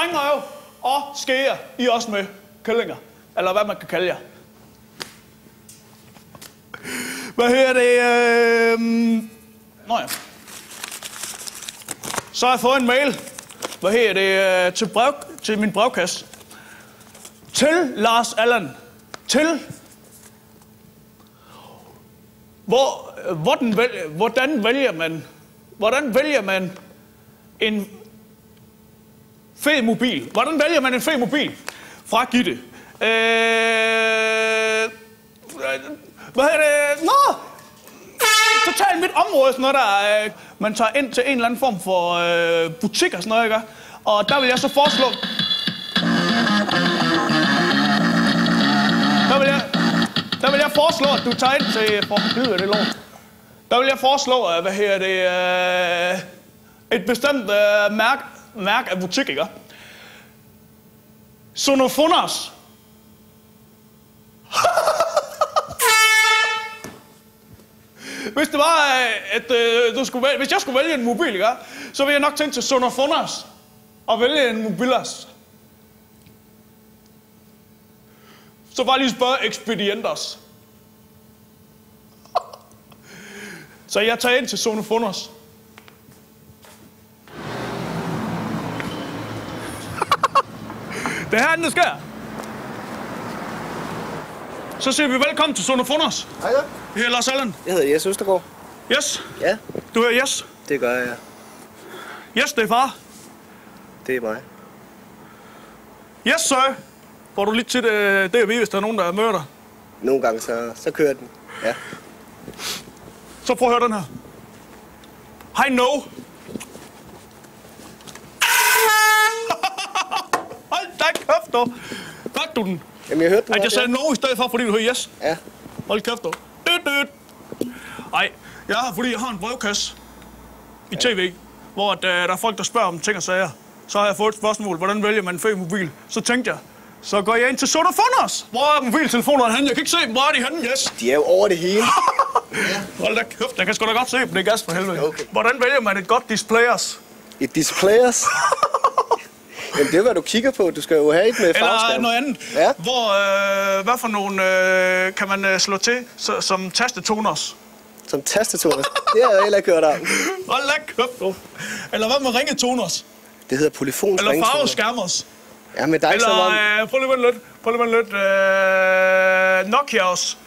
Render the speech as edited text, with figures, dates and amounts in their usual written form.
drengerøv og skeer. I er også med kællinger. Eller hvad man kan kalde jer. Hvad hedder det? Nå ja. Så har jeg fået en mail. Hvad hedder det? Til min brevkasse. Til Lars Allan. Til... Hvordan vælger man en fed mobil? Hvordan vælger man en fed mobil? Fra Gitte. Hvad hedder det? Nå! Totalt mit område, sådan noget der. Man tager ind til en eller anden form for butik og sådan noget, ikke? Og der vil jeg så foreslå... Der vil jeg foreslå, at du tager ind til... For helvede, det lort. Der vil jeg foreslå, hvad hedder det... et bestemt mærke af butik, ikke? Sonofonos. Hvis det var, at hvis jeg skulle vælge en mobil, ikke? Så ville jeg nok tænke til Sonofonos og vælge en mobilas. Så bare lige spørge Expedientos. Så jeg tager ind til Sonofonos. Det er herinde, det sker. Så siger vi velkommen til Sonofonos. Hej da. Her er Lars Allan. Jeg hedder Jes Østergaard. Yes. Ja. Du hedder Jes. Det gør jeg. Yes, det er far. Det er mig. Yes, sir. Får du lidt til det at vide, hvis der er nogen, der møder dig? Nogle gange så kører den. Ja. Så prøv at høre den her. Hej, no. Hold da kæft, dog. Hørte du den? Jamen, jeg hørte den. At jeg sagde no i stedet for, fordi du hører yes. Ja. Hold kæft, dog. Ej, jeg har en brevkasse i tv, hvor der er folk, der spørger om ting og sager. Så har jeg fået et spørgsmål, hvordan vælger man en fed mobil? Så tænkte jeg, så går jeg ind til Sonofonos. Hvor er mobiltelefonerne henne? Jeg kan ikke se dem. Hvor er de henne? Yes. De er jo over det hele. Hold da kæft, jeg kan sgu da godt se dem. Det er gas for helvede. Okay. Hvordan vælger man et godt displayers? Et displayers? Jamen, det er, hvad du kigger på. Du skal jo have et med farveskærm. Eller noget andet. Ja. Hvad for nogle kan man slå til som tastetoners? Som tastetoners? Det har jeg heller ikke hørt om. Hold da kæft, du. Eller hvad med ringetoners? Det hedder polyfons Eller ringtoner. farveskærmers? Ja, men der er ikke så meget... Eller prøv lige at vente lidt. Nokia's.